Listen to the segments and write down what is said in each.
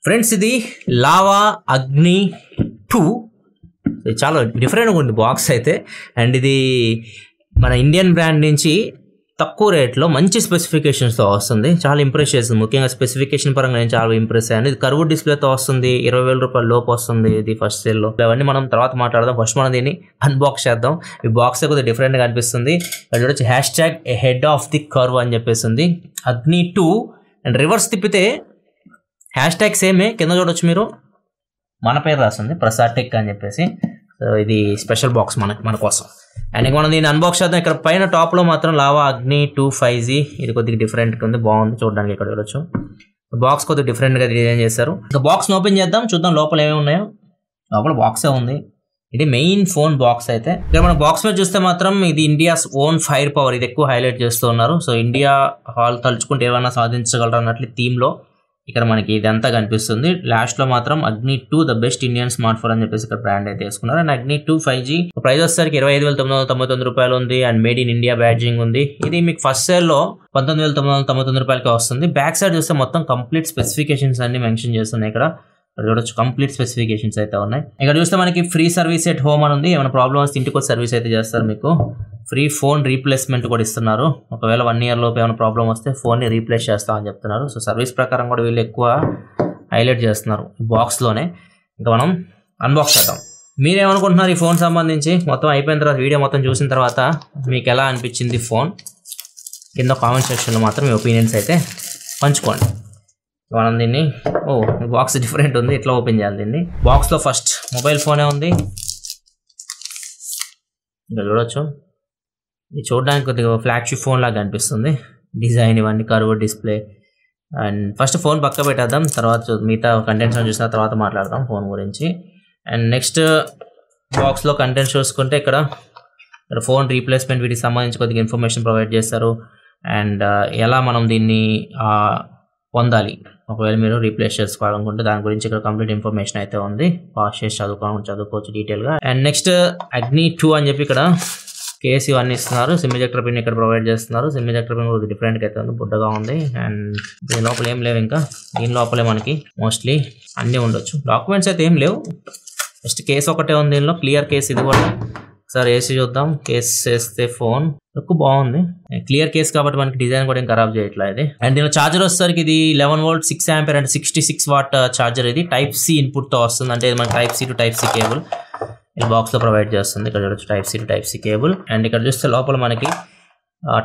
Friends ఇది lava Agni 2 చాలా డిఫరెంట్గా ఉంది బాక్స్ అయితే. అండ్ ఇది మన ఇండియన్ బ్రాండ్ నుంచి తక్కువ రేట్లో మంచి స్పెసిఫికేషన్స్తో వస్తుంది. చాలా ఇంప్రెస్ చేస్తుంది, ముఖ్యంగా స్పెసిఫికేషన్ పరంగా నేను చాలా ఇంప్రెస్ అయ్యాను. ఇది కర్వ్ డిస్ప్లేతో వస్తుంది, 20,000 రూపాయల లోపు వస్తుంది ఇది ఫస్ట్ సేల్లో. అవన్నీ మనం తర్వాత మాట్లాడదాం. ఫస్ట్ మనం దీన్ని అన్బాక్స్ చేద్దాం. ఈ బాక్స్ కొద్దిగా డిఫరెంట్గా అనిపిస్తుంది. అది చూడొచ్చు #హెడ్ ఆఫ్ ది కర్వ్ అని చెప్పేసి ఉంది. అగ్ని 2 అండ్ రివర్స్ తిప్పితే #, సేమే కింద చూడొచ్చు మీరు, మన పేరు రాస్తుంది ప్రసాద్ టెక్ అని చెప్పేసి. సో ఇది స్పెషల్ బాక్స్ మన కోసం. అండ్ ఇంకా మనం దీన్ని అన్బాక్స్ చేద్దాం. ఇక్కడ పైన టాప్లో మాత్రం లావా అగ్ని 2 5G ఇది కొద్దిగా డిఫరెంట్గా ఉంది, బాగుంది చూడడానికి. ఇక్కడ చూడొచ్చు బాక్స్ కొద్దిగా డిఫరెంట్గా డిజైన్ చేశారు. ఇంకా బాక్స్ ఓపెన్ చేద్దాం, చూద్దాం లోపల ఏమేమి ఉన్నాయో. లోపల బాక్సే ఉంది, ఇది మెయిన్ ఫోన్ బాక్స్ అయితే. ఇక్కడ మన బాక్స్ మీద చూస్తే మాత్రం ఇది ఇండియాస్ ఓన్ ఫైర్ పవర్, ఇది ఎక్కువ హైలైట్ చేస్తూ ఉన్నారు. సో ఇండియా వాళ్ళు తలుచుకుంటే ఏమైనా సాధించగలరు అన్నట్లు థీమ్లో ఇక్కడ మనకి ఇదంతా కనిపిస్తుంది. లాస్ట్లో మాత్రం అగ్ని 2 the best Indian smart phone అని చెప్పేసి ఇక్కడ బ్రాండ్ అయితే వేసుకున్నారు. అండ్ అగ్ని 2 5G ప్రైస్ వచ్చేసరికి 25,999 రూపాయలు ఉంది. And made in India badging ఉంది. ఇది మీకు ఫస్ట్ సేల్లో 19,999 రూపాయలకి వస్తుంది. బ్యాక్ సైడ్ చూస్తే మొత్తం కంప్లీట్ స్పెసిఫికేషన్స్ అన్ని మెన్షన్ చేస్తున్నాయి. ఇక్కడ చూడొచ్చు కంప్లీట్ స్పెసిఫికేషన్స్ అయితే ఉన్నాయి. ఇక్కడ చూస్తే మనకి ఫ్రీ సర్వీస్ ఎట్ హోమ్ అని ఉంది. ఏమైనా ప్రాబ్లమ్ వస్తే ఇంటికి సర్వీస్ అయితే చేస్తారు. మీకు ఫ్రీ ఫోన్ రీప్లేస్మెంట్ కూడా ఇస్తున్నారు. ఒకవేళ 1 year లోపు ఏమైనా ప్రాబ్లం వస్తే ఫోన్ని రీప్లేస్ చేస్తామని చెప్తున్నారు. సో సర్వీస్ ప్రకారం కూడా వీళ్ళు ఎక్కువ హైలైట్ చేస్తున్నారు ఈ బాక్స్లోనే. ఇంకా మనం అన్బాక్స్ చేద్దాం. మీరేమనుకుంటున్నారు ఈ ఫోన్ సంబంధించి? మొత్తం అయిపోయిన తర్వాత వీడియో మొత్తం చూసిన తర్వాత మీకు ఎలా అనిపించింది ఫోన్ కింద కామెంట్ సెక్షన్లో మాత్రం మీ ఒపీనియన్స్ అయితే పంచుకోండి. మనం దీన్ని బాక్స్ డిఫరెంట్ ఉంది, ఇట్లా ఓపెన్ చేయాలి దీన్ని. బాక్స్లో ఫస్ట్ మొబైల్ ఫోనే ఉంది. ఇంకా చూడొచ్చు ఇది చూడడానికి కొద్దిగా ఫ్లాగ్షిప్ ఫోన్ లాగా అనిపిస్తుంది. డిజైన్ ఇవన్నీ curve display. And first phone పక్క పెట్టేద్దాం, తర్వాత మిగతా కంటెంట్స్ చూసిన తర్వాత మాట్లాడదాం ఫోన్ గురించి. అండ్ నెక్స్ట్ బాక్స్లో కంటెంట్స్ చూసుకుంటే ఇక్కడ ఫోన్ రీప్లేస్మెంట్ వీటికి సంబంధించి కొద్దిగా ఇన్ఫర్మేషన్ ప్రొవైడ్ చేస్తారు. అండ్ ఎలా మనం దీన్ని పొందాలి ఒకవేళ మీరు రీప్లేస్ చేసుకోవాలనుకుంటే దాని గురించి ఇక్కడ కంప్లీట్ ఇన్ఫర్మేషన్ అయితే ఉంది. పాస్ చేసి చదువుకోవచ్చు డీటెయిల్గా. అండ్ నెక్స్ట్ అగ్ని 2 అని చెప్పి ఇక్కడ కేస్ ఇవన్నీ ఇస్తున్నారు. సిమ్ ఎజెక్టర్ పిన్ ఇక్కడ ప్రొవైడ్ చేస్తున్నారు. సిమ్ ఎజెక్టర్ పిన్ కూడా డిఫరెంట్గా అయితే ఉంది, బుడ్డగా ఉంది. అండ్ దీని లోపల ఏం లేవు, ఇంకా దీని లోపలే మనకి మోస్ట్లీ అన్నీ ఉండొచ్చు. డాక్యుమెంట్స్ అయితే ఏం లేవు, జస్ట్ కేస్ ఒకటే ఉంది దీనిలో, క్లియర్ కేస్. ఇది కూడా సార్ వేసి చూద్దాం. కేస్ వేస్తే ఫోన్ ఎక్కువ బాగుంది, క్లియర్ కేస్ కాబట్టి మనకి డిజైన్ కూడా ఏం ఖరాబ్ చేయట్లా ఇది. అండ్ దీనిలో ఛార్జర్ వచ్చేసరికి ఇది 11V 6 ampere and 66 what charger. ఇది Type-C ఇన్పుట్తో వస్తుంది, అంటే మనకి Type-C to Type-C కేబుల్ ఈ బాక్స్లో ప్రొవైడ్ చేస్తుంది. ఇక్కడ చూడొచ్చు Type-C to Type-C cable. And ఇక్కడ చూస్తే లోపల మనకి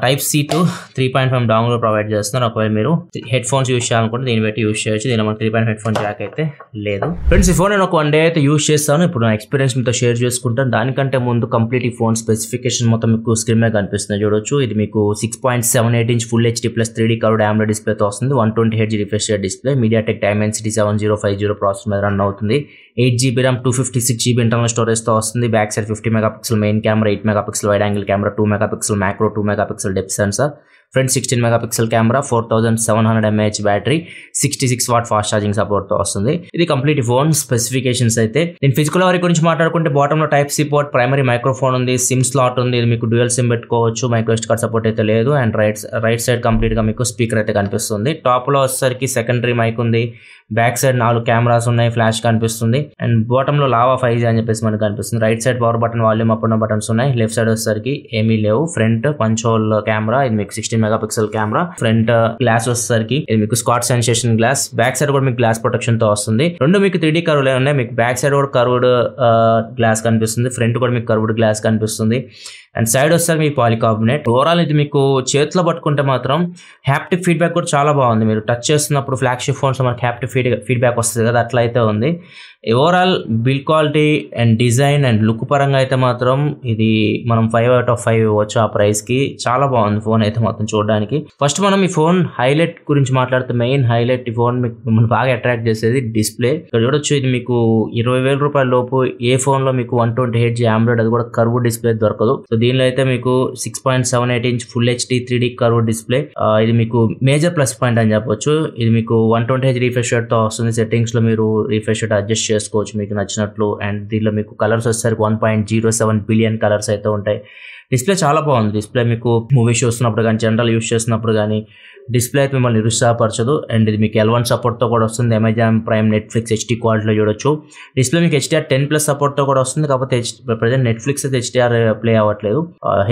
Type-C to 3.5 డౌన్లోడ్ ప్రొవైడ్ చేస్తున్నారు. ఒకవేళ మీరు హెడ్ ఫోన్స్ యూస్ చేయాలనుకుంటే దీన్ని బట్టి యూస్ చేయొచ్చు. దీనిలో మనకి 3.5 హెడ్ ఫోన్ జాక్ అయితే లేదు. ఫ్రెండ్స్ ఈ ఫోన్ నేను ఒక 1 day అయితే యూస్ చేస్తాను. ఇప్పుడు నా ఎక్స్పీరియన్స్ మీతో షేర్ చేసుకుంటాను. దానికంటే ముందు కంప్లీట్ ఈ ఫోన్ స్పెసిఫికేషన్ మొత్తం మీకు స్క్రీన్ మీద కనిపిస్తుంది చూడొచ్చు. ఇది మీకు 6.78 inch full HD plus 3D curved AMOLED డిస్ప్లేతో వస్తుంది. 120Hz refresh rate display, MediaTek Dimensity 7050 processor మీద రన్ అవుతుంది. 8GB RAM 256GB ఇంటర్నల్ స్టోరేజ్తో వస్తుంది. Back side 50 MP main camera, 8 MP wide angle camera, 2 MP macro, 2 MP depth censor, front 16 MP camera, 4700 mAh battery, 66 watt fast charging support తో వస్తుంది. ఇది complete phone specifications అయితే. నేను physical వరకు గురించి మాట్లాడుకుంటే bottom లో Type-C పోర్ట్, ప్రైమరీ మైక్రోఫోన్ ఉంది, సిమ్ స్లాట్ ఉంది. ఇది మీకు డ్యూయల్ సిమ్ పెట్టుకోవచ్చు. మైక్రో SD కార్డ్ సపోర్ట్ అయితే లేదు. అండ్ రైట్ సైడ్ కంప్లీట్ గా మీకు స్పీకర్ అయితే కనిపిస్తుంది. టాప్ లో వచ్చేసరికి సెకండరీ మైక్ ఉంది. బ్యాక్ సైడ్ 4 కెమెరాస్ ఉన్నాయి, ఫ్లాష్ కనిపిస్తుంది. అండ్ బాటమ్ లో లావా 5G అని చెప్పేసి మనకు కనిపిస్తుంది. Right side power button, volume up ఉన్న బటన్స్ ఉన్నాయి. లెఫ్ట్ సైడ్ వచ్చేసరికి ఏమీ లేవు. ఫ్రంట్ పంచ్ హోల్ కెమెరా, ఇది మీకు 16 MP కెమెరా. ఫ్రంట్ గ్లాస్ వచ్చేసరికి ఇది మీకు Scott sensation glass. Back side కూడా మీకు గ్లాస్ ప్రొటెక్షన్ తో వస్తుంది. రెండు మీకు 3D కర్వ్లే ఉన్నాయి. మీకు బ్యాక్ సైడ్ కూడా కర్వ్డ్ గ్లాస్ కనిపిస్తుంది, ఫ్రంట్ కూడా మీకు కర్వ్డ్ గ్లాస్ కనిపిస్తుంది. అండ్ సైడ్ వచ్చేసరికి మీకు పాలికార్బోనేట్. ఓవరాల్ ఇది మీకు చేతిలో పట్టుకుంటే మాత్రం హ్యాప్టిక్ ఫీడ్బ్యాక్ కూడా చాలా బాగుంది. మీరు టచ్ చేస్తున్నప్పుడు ఫ్లాగ్షిప్ ఫోన్స్ మనకి హ్యాప్టిక్ ఫీడ్బ్యాక్ వస్తుంది కదా, అట్లా అయితే ఉంది. Overall build quality and design and look పరంగా అయితే మాత్రం ఇది మనం 5 out of 5 ఇవ్వచ్చు ఆ ప్రైస్ కి. చాలా బాగుంది ఫోన్ అయితే మొత్తం చూడడానికి. ఫస్ట్ మనం ఈ ఫోన్ హైలైట్ గురించి మాట్లాడితే, మెయిన్ హైలైట్ ఈ ఫోన్ మిమ్మల్ని బాగా అట్రాక్ట్ చేసేది డిస్ప్లే. ఇక్కడ చూడొచ్చు ఇది మీకు 20,000 రూపాయల లోపు ఏ ఫోన్ లో మీకు 120Hz AMOLED, అది కూడా కర్వ్ డిస్ప్లే దొరకదు. సో దీనిలో అయితే మీకు 6.78 inch full HD 3D curve display. ఇది మీకు మేజర్ ప్లస్ పాయింట్ అని చెప్పొచ్చు. ఇది మీకు 120Hz రిఫ్రెష్ రేట్ తో వస్తుంది. సెట్టింగ్స్ లో మీరు రిఫ్రెష్ రేట్ అడ్జస్ట్ చేసుకోవచ్చు మీకు నచ్చినట్లు. అండ్ దీనిలో మీకు కలర్స్ వచ్చేసరికి 1.07 బిలియన్ కలర్స్ అయితే ఉంటాయి. డిస్ప్లే చాలా బాగుంది. డిస్ప్లే మీకు మూవీస్ చూస్తున్నప్పుడు కానీ జనరల్ యూస్ చేస్తున్నప్పుడు కానీ డిస్ప్లే అయితే మిమ్మల్ని నిరుత్సాహపరచదు. అండ్ ఇది మీకు L1 సపోర్ట్తో కూడా వస్తుంది. అమెజాన్ ప్రైమ్, నెట్ఫ్లిక్స్ HD క్వాలిటీలో చూడొచ్చు. డిస్ప్లే మీకు HDR10+ సపోర్ట్తో కూడా వస్తుంది. కాకపోతే ప్రజెంట్ నెట్ఫ్లిక్స్ అయితే HDR ప్లే అవ్వట్లేదు,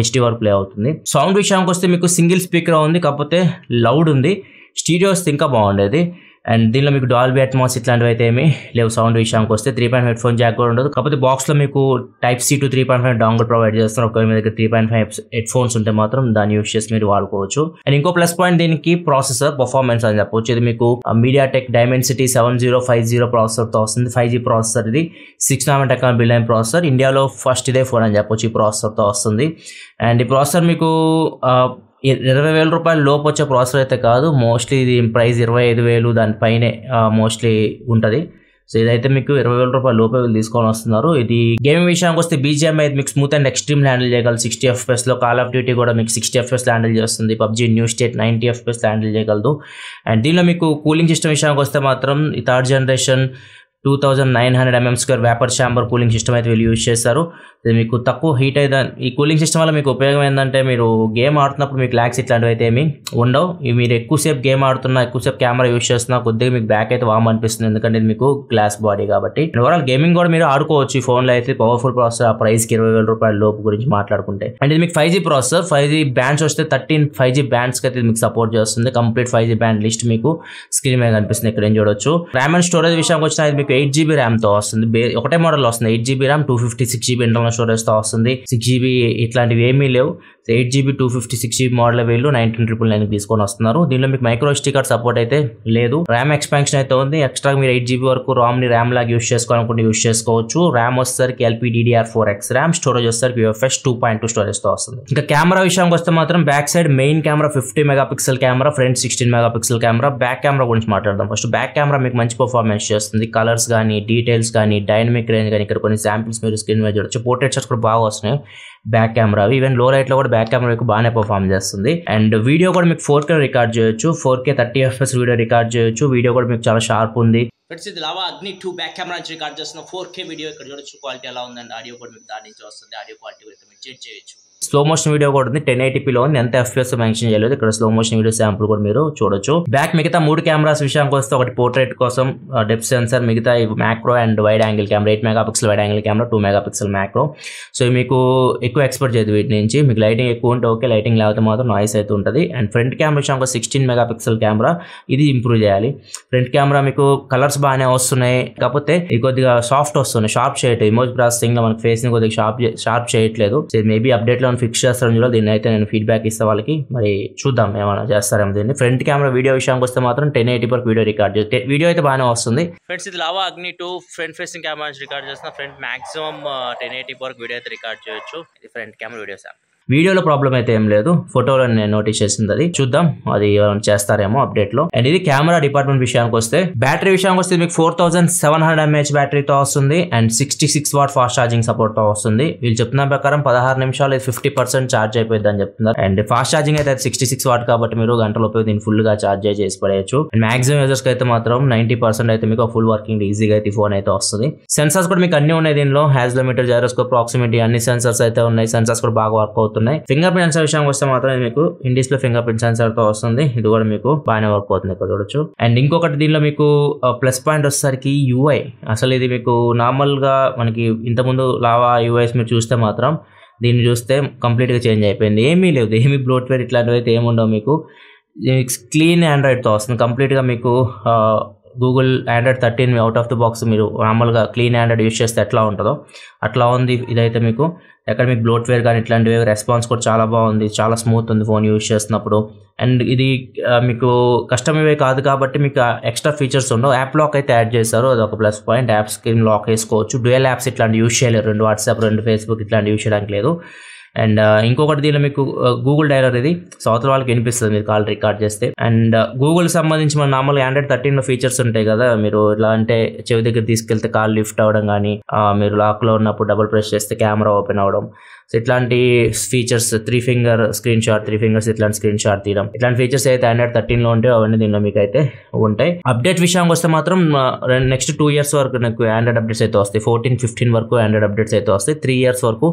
HD వరకు ప్లే అవుతుంది. సౌండ్ విషయానికి వస్తే మీకు సింగిల్ స్పీకర్ ఉంది, కాకపోతే లౌడ్ ఉంది. స్టీరియో వస్తే ఇంకా బాగుండేది. అండ్ దీనిలో మీకు డాల్బీ అట్మాస్ ఇట్లాంటివి అయితే ఏమి లేవు. సౌండ్ విషయానికి వస్తే 3.5 హెడ్ ఫోన్ జాక్ కూడా ఉండదు. కాకపోతే బాక్స్లో మీకు Type-C to 3.5 డాంగిల్ ప్రొవైడ్ చేస్తారు. ఒకవేళ మీ దగ్గర 3.5 హెడ్ ఫోన్స్ ఉంటే మాత్రం దాన్ని యూస్ చేసి మీరు వాడుకోవచ్చు. అండ్ ఇంకో ప్లస్ పాయింట్ దీనికి ప్రాసెసర్ పర్ఫార్మెన్స్ అని చెప్పవచ్చు. ఇది మీకు MediaTek Dimensity 7050 ప్రాసెసర్తో వస్తుంది. 5G processor. ఇది 6 నానోమీటర్ బిల్డ్ అయిన ప్రాసెసర్. ఇండియాలో ఫస్ట్ ఇదే ఫోన్ అని చెప్పొచ్చు ఈ ప్రాసెసర్తో వస్తుంది. అండ్ ఈ ప్రాసెసర్ మీకు 20,000 రూపాయల లోపు వచ్చే ప్రాసెసర్ అయితే కాదు. మోస్ట్లీ ఇది ప్రైస్ 25,000 దానిపైనే మోస్ట్లీ ఉంటుంది. సో ఇదైతే మీకు 20,000 రూపాయల లోపే వీళ్ళు తీసుకొని వస్తున్నారు. ఇది గేమింగ్ విషయానికి వస్తే BGM అయితే మీకు స్మూత్ అండ్ ఎక్స్ట్రీమ్ హ్యాండిల్ చేయగలదు 60 FPS. కాల్ ఆఫ్ డ్యూటీ కూడా మీకు 60 FPS హ్యాండిల్ చేస్తుంది. PUBG new state 90 FPS handle చేయగలదు. అండ్ దీనిలో మీకు కూలింగ్ సిస్టమ్ విషయానికి వస్తే మాత్రం ఈ 3rd generation 2900 mm² vapour chamber cooling system అయితే వీళ్ళు యూజ్ చేస్తారు. ఇది మీకు తక్కువ హీట్ అయితే ఈ కూలింగ్ సిస్టమ్ వల్ల మీకు ఉపయోగం ఏంటంటే మీరు గేమ్ ఆడుతున్నప్పుడు మీకు ల్యాగ్స్ ఇట్లాంటివి అయితే ఏమి ఉండవు. మీరు ఎక్కువసేపు గేమ్ ఆడుతున్నా, ఎక్కువసేపు కెమెరా యూజ్ చేస్తున్నా కొద్దిగా మీకు బ్యాక్ అయితే వామ్ అనిపిస్తుంది, ఎందుకంటే ఇది మీకు గ్లాస్ బాడీ కాబట్టి. ఓవరాల్ గేమింగ్ కూడా మీరు ఆడుకోవచ్చు ఈ ఫోన్లో అయితే. Powerful processor. ఆ ప్రైస్కి 20,000 రూపాయల లోపు గురించి మాట్లాడుకుంటే. అండ్ ఇది మీకు 5G ప్రాసెసర్. 5G బ్యాండ్స్ వస్తే 13 5G బ్యాండ్స్కి అయితే మీకు సపోర్ట్ చేస్తుంది. కంప్లీట్ 5G బ్యాండ్ లిస్ట్ మీకు స్క్రీన్ మీద కనిపిస్తుంది, ఇక్కడ ఏం చూడొచ్చు. ర్యామ్ అండ్ స్టోరేజ్ విషయానికి వచ్చిన ఇది మీకు 8GB ర్యామ్తో వస్తుంది. ఒకటే మోడల్ వస్తుంది. 8GB ర్యామ్, 256GB ఇంటర్నల్ స్టోరేజ్తో వస్తుంది. 6GB ఇట్లాంటివి ఏమీ లేవు. 8GB 256GB మోడల్ వీళ్ళు 19,999 తీసుకొని వస్తున్నారు. దీనిలో మీకు మైక్రో SD కార్డ్ సపోర్ట్ అయితే లేదు. ర్యామ్ ఎక్స్పాన్షన్ అయితే ఉంది. ఎక్స్ట్రా మీరు 8GB వరకు రామ్ని ర్యామ్ లాగా యూస్ చేసుకోవాలనుకుంటే యూస్ చేసుకోవచ్చు. ర్యామ్ వచ్చేసరికి LPDDR4X ర్యామ్, స్టోరేజ్ వచ్చేసరికి UFS 2.2 స్టోరేజ్తో వస్తుంది. ఇంకా కెమెరా విషయానికి వస్తే మాత్రం back side main camera 50 megapixel camera, front 16 megapixel camera. Back camera గురించి మాట్లాడదాం. ఫస్ట్ బ్యాక్ కెమెరా మీకు మంచి పర్ఫార్మెన్స్ చేస్తుంది. కలర్స్ కానీ, డీటెయిల్స్ కానీ, డైనమిక్ రేంజ్ కానీ, ఇక్కడ కొన్ని శాంపిల్స్ మీరు స్క్రీన్ మీద చూడొచ్చు. పోర్ట్రేట్ షాట్స్ కూడా బాగా వస్తున్నాయి బ్యాక్ కెమెరా. ఈవెన్ లో లైట్ లో కూడా బ్యాక్ కెమెరా మీకు బాగానే పర్ఫార్మ్ చేస్తుంది. అండ్ వీడియో కూడా మీకు 4K రికార్డ్ చేయొచ్చు. 4K 30 FPS వీడియో రికార్డ్ చేయొచ్చు. వీడియో కూడా మీకు చాలా షార్ప్ ఉంది. ఇది లావా అగ్ని 2 బ్యాక్ కెమెరా నుంచి రికార్డ్ చేస్తున్న 4K వీడియో. ఇక్కడ చూడొచ్చు క్వాలిటీ ఎలా ఉందండి. ఆడియో కూడా మీకు దాని నుంచి వస్తుంది. ఆడియో క్వాలిటీ కూడా మీరు చెక్ చేయొచ్చు. స్లో మోషన్ వీడియో కూడా ఉంది. 1080pలో ఉంది. ఎంత FPS మెన్షన్ చేయలేదు. ఇక్కడ స్లో మోషన్ వీడియో శాంపుల్ కూడా మీరు చూడొచ్చు. బ్యాక్ మిగతా 3 కెమెరాస్ విషయానికి వస్తే ఒకటి పోర్ట్రేట్ కోసం డెప్త్ సెన్సర్, మిగతా macro and wide angle camera. 8 megapixel wide angle camera, 2 megapixel macro. So మీకు ఎక్కువ ఎక్స్పెక్ట్ చేయదు వీటి నుంచి. మీకు లైటింగ్ ఎక్కువ ఉంటే ఓకే, లైటింగ్ లేకపోతే మాత్రం నాయిస్ అయితే ఉంటుంది. అండ్ ఫ్రంట్ కెమెరా విషయానికి 16 మెగాపిక్సెల్ కెమెరా. ఇది ఇంప్రూవ్ చేయాలి. ఫ్రంట్ కెమెరా మీకు కలర్స్ బాగానే వస్తున్నాయి, కాకపోతే ఇది కొద్దిగా సాఫ్ట్ వస్తున్నాయి. షార్ప్ చేయట్లేదు. ఇమేజ్ ప్రాసెసింగ్ లో మనకి ఫేస్ ని కొద్దిగా షార్ప్ చేయట్లేదు. మేబీ అప్డేట్ లో ఫిక్స్ చేస్తారని చూడాలి. దీన్ని అయితే నేను ఫీడ్బ్యాక్ ఇస్తా వాళ్ళకి, మరి చూద్దాం ఏమైనా చేస్తారేమో దీన్ని. ఫ్రంట్ కెమెరా వీడియో విషయానికి వస్తే మాత్రం 1080 వరకు వీడియో రికార్డ్ చేస్తే వీడియో అయితే బాగానే వస్తుంది. ఫ్రెండ్స్ ఇది lava Agni 2 front facing camera record చేస్తున్న. ఫ్రంట్ మాక్సిమం 1080 వరకు వీడియో అయితే రికార్డ్ చేయొచ్చు. ఇది ఫ్రంట్ కెమెరా వీడియో శాంపుల్. వీడియోలో ప్రాబ్లం అయితే ఏం లేదు. ఫోటోలో నేను నోటీస్ చేసింది. అది చూద్దాం అది ఎవరైనా చేస్తారేమో అప్డేట్ లో. అండ్ ఇది కెమెరా డిపార్ట్మెంట్ విషయానికి వస్తే, బ్యాటరీ విషయానికి వస్తే మీకు 4700 mAh బ్యాటరీతో వస్తుంది. And 66 watt fast charging support తో వస్తుంది. వీళ్ళు చెప్తున్న ప్రకారం 16 నిమిషాలు 50% ఛార్జ్ అయిపోయింది అని చెప్తున్నారు. అండ్ ఫాస్ట్ ఛార్జింగ్ అయితే 66 వాట్ కాబట్టి మీరు గంటలోపు దీన్ని ఫుల్ గా ఛార్జ్ చేసి పడేయచ్చు. అండ్ మాక్సిమం యూజర్స్ కి అయితే మాత్రం 90% అయితే మీకు ఫుల్ వర్కింగ్ ఈజీగా అయితే ఫోన్ అయితే వస్తుంది. సెన్సార్స్ కూడా మీకు అన్ని ఉన్నాయి దీనిలో. హ్యాజ్లోమీటర్, జైరోస్కోప్, ప్రాక్సిమిటీ అన్ని సెన్సార్స్ అయితే ఉన్నాయి. సెన్సార్స్ కూడా బాగా వర్క్ అవుతున్నాయి. ఫింగర్ ప్రింట్ సెన్సార్ విషయానికి వస్తే మాత్రం మీకు in display finger print censor తో వస్తుంది. ఇది కూడా మీకు బాగానే వర్క్ అవుతుంది, ఇక్కడ చూడొచ్చు. అండ్ ఇంకొకటి దీనిలో మీకు ప్లస్ పాయింట్ వచ్చేసరికి UI. అసలు ఇది మీకు నార్మల్ గా మనకి ఇంతకుముందు లావా UIs మీరు చూస్తే మాత్రం దీన్ని చూస్తే కంప్లీట్ గా చేంజ్ అయిపోయింది. ఏమీ లేదు, ఏమీ బ్లోట్వేర్ ఇట్లాంటివి అయితే ఏముండవు. మీకు క్లీన్ ఆండ్రాయిడ్ తో వస్తుంది. కంప్లీట్ గా మీకు Google Android 13 out of the box మీరు నార్మల్గా క్లీన్ ఆండ్రాయిడ్ యూస్ చేస్తే ఎట్లా ఉంటుందో అట్లా ఉంది. ఇదైతే మీకు ఎక్కడ మీకు బ్లోట్వేర్ కానీ ఇట్లాంటివి రెస్పాన్స్ కూడా చాలా బాగుంది. చాలా స్మూత్ ఉంది ఫోన్ యూస్ చేస్తున్నప్పుడు. అండ్ ఇది మీకు కస్టమ్ ఇవే కాదు కాబట్టి మీకు ఎక్స్ట్రా ఫీచర్స్ ఉండవు. యాప్ లాక్ అయితే యాడ్ చేశారు, అది ఒక plus point. App screen lock వేసుకోవచ్చు. డ్యూయల్ యాప్స్ ఇట్లాంటి యూస్ చేయలేరు. 2 వాట్సాప్, 2 ఫేస్బుక్ ఇట్లాంటి యూస్ చేయడానికి లేదు. అండ్ ఇంకొకటి దీనిలో మీకు గూగుల్ డైలర్, ఇది సౌత్ వాళ్ళకి వినిపిస్తుంది మీరు కాల్ రికార్డ్ చేస్తే. అండ్ గూగుల్ సంబంధించి మన నార్మల్గా ఆండ్రాయిడ్ 13 ఫీచర్స్ ఉంటాయి కదా, మీరు ఇలా అంటే చెవి దగ్గర తీసుకెళ్తే కాల్ లిఫ్ట్ అవ్వడం కానీ, మీరు లాక్లో ఉన్నప్పుడు డబుల్ ప్రెస్ చేస్తే కెమెరా ఓపెన్ అవ్వడం. సో సో ఇట్లాంటి features 3 finger screen shot, 3 fingers ఇట్లాంటి స్క్రీన్ షాట్ తీయడం, ఇట్లాంటి ఫీచర్స్ అయితే Android 13లో ఉంటాయి, అవన్నీ దీనిలో మీకు అయితే ఉంటాయి. అప్డేట్ విషయానికి వస్తే మాత్రం నెక్స్ట్ 2 ఇయర్స్ వరకు నాకు ఆండ్రాయిడ్ అప్డేట్స్ అయితే వస్తాయి. 14, 15 వరకు ఆండ్రాయిడ్ అప్డేట్స్ అయితే వస్తాయి. 3 ఇయర్స్ వరకు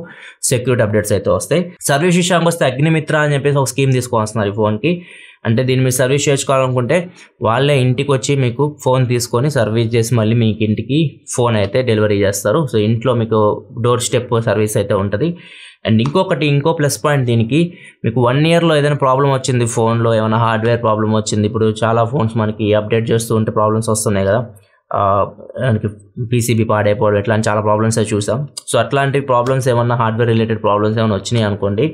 సెక్యూరిటీ అప్డేట్స్ అయితే వస్తాయి. సర్వీస్ విషయానికి వస్తే అగ్నిమిత్ర అని చెప్పేసి ఒక స్కీమ్ తీసుకోవాల్సినారు ఈ ఫోన్కి. అంటే దీన్ని మీరు సర్వీస్ చేయించుకోవాలనుకుంటే వాళ్ళే ఇంటికి వచ్చి మీకు ఫోన్ తీసుకొని సర్వీస్ చేసి మళ్ళీ మీకు ఇంటికి ఫోన్ అయితే డెలివరీ చేస్తారు. సో ఇంట్లో మీకు డోర్ స్టెప్ సర్వీస్ అయితే ఉంటుంది. అండ్ ఇంకో ప్లస్ పాయింట్ దీనికి, మీకు 1 ఇయర్లో ఏదైనా ప్రాబ్లం వచ్చింది, ఫోన్లో ఏమైనా హార్డ్వేర్ ప్రాబ్లం వచ్చింది, ఇప్పుడు చాలా ఫోన్స్ మనకి అప్డేట్ చేస్తూ ఉంటే ప్రాబ్లమ్స్ వస్తున్నాయి కదా, దానికి పీసీబీ పాడైపోవడం, ఇట్లాంటి చాలా ప్రాబ్లమ్స్ అయితే చూసాం. సో అట్లాంటి ప్రాబ్లమ్స్ ఏమన్నా హార్డ్వేర్ రిలేటెడ్ ప్రాబ్లమ్స్ ఏమైనా వచ్చినాయి అనుకోండి,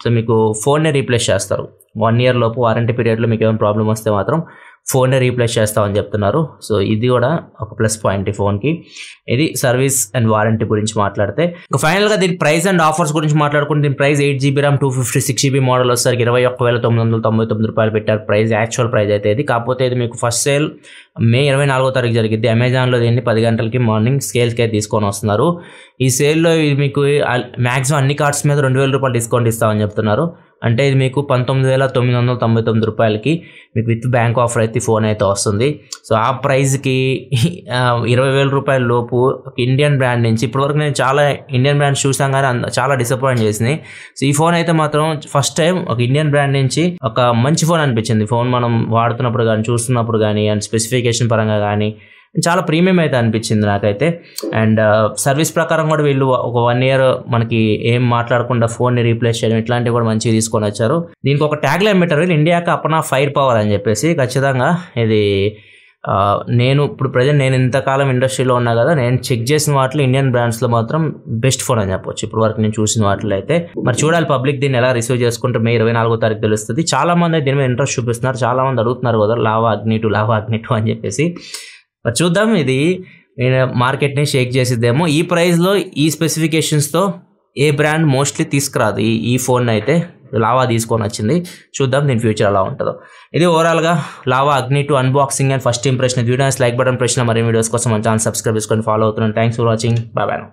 సో మీకు ఫోన్నే రీప్లేస్ చేస్తారు. 1 ఇయర్ లోపు వారంటీ పీరియడ్లో మీకు ఏమైనా ప్రాబ్లం వస్తే మాత్రం ఫోన్నే రీప్లేస్ చేస్తామని చెప్తున్నారు. సో ఇది కూడా ఒక ప్లస్ పాయింట్ ఈ ఫోన్కి. ఇది సర్వీస్ అండ్ వారంటీ గురించి మాట్లాడితే, ఇంకా ఫైనల్గా దీని ప్రైస్ అండ్ ఆఫర్స్ గురించి మాట్లాడుకుంటే, దీని price 8GB RAM 256GB model వచ్చేసరికి 21,999 రూపాయలు పెట్టారు ప్రైస్, యాక్చువల్ ప్రైస్ అయితే ఇది. కాకపోతే ఇది మీకు ఫస్ట్ సేల్ మే 24వ తారీఖు జరిగింది. అమెజాన్లో దీన్ని 10 గంటలకి మార్నింగ్ సేల్స్కి అయితే తీసుకొని వస్తున్నారు. ఈ సేల్లో ఇది మీకు మ్యాక్సిమం అన్ని కార్డ్స్ మీద 2,000 రూపాయలు డిస్కౌంట్ ఇస్తామని చెప్తున్నారు. అంటే ఇది మీకు 19,999 రూపాయలకి మీకు విత్ బ్యాంక్ ఆఫర్ అయితే ఫోన్ అయితే వస్తుంది. సో ఆ ప్రైస్కి 20,000 రూపాయల లోపు ఇండియన్ బ్రాండ్ నుంచి, ఇప్పటివరకు నేను చాలా ఇండియన్ బ్రాండ్స్ చూసాం కానీ చాలా డిసప్పాయింట్ చేసింది. సో ఈ ఫోన్ అయితే మాత్రం ఫస్ట్ టైం ఒక ఇండియన్ బ్రాండ్ నుంచి ఒక మంచి ఫోన్ అనిపించింది. ఫోన్ మనం వాడుతున్నప్పుడు కానీ, చూస్తున్నప్పుడు కానీ, అండ్ స్పెసిఫికేషన్ పరంగా కానీ చాలా ప్రీమియం అయితే అనిపించింది నాకైతే. అండ్ సర్వీస్ ప్రకారం కూడా వీళ్ళు ఒక 1 ఇయర్ మనకి ఏం మాట్లాడకుండా ఫోన్ని రీప్లేస్ చేయడం, ఇట్లాంటివి కూడా మంచిగా తీసుకొని వచ్చారు. దీనికి ఒక ట్యాగ్ లైన్ పెట్టారు, ఇండియాకి అపనా ఫైర్ పవర్ అని చెప్పేసి. ఖచ్చితంగా ఇది నేను ఇప్పుడు ప్రజెంట్ నేను ఇంతకాలం ఇండస్ట్రీలో ఉన్నా కదా, నేను చెక్ చేసిన వాటిలో ఇండియన్ బ్రాండ్స్లో మాత్రం బెస్ట్ ఫోన్ అని చెప్పొచ్చు ఇప్పుడు వరకు నేను చూసిన వాటిలో అయితే. మరి చూడాలి పబ్లిక్ దీన్ని ఎలా రిసీవ్ చేసుకుంటే మే 24వ తారీఖు తెలుస్తుంది. చాలా మంది దీని మీద ఇంట్రెస్ట్ చూపిస్తున్నారు, చాలా మంది అడుగుతున్నారు కదా లావా అగ్ని 2 అని చెప్పేసి. మరి చూద్దాం, ఇది మార్కెట్ని షేక్ చేసిద్దేమో. ఈ ప్రైస్లో ఈ స్పెసిఫికేషన్స్తో ఏ బ్రాండ్ మోస్ట్లీ తీసుకురాదు ఈ ఫోన్ అయితే. లావా తీసుకొని వచ్చింది, చూద్దాం దీని ఫ్యూచర్ ఎలా ఉంటుందో. ఇది ఓవరాల్గా Lava Agni 2 unboxing and first impression. Videos like button press, మరిన్ని వీడియోస్ కోసం మన ఛానల్ సబ్స్క్రైబ్ చేసుకొని ఫాలో అవుతున్నాను. Thanks for watching, bye bye.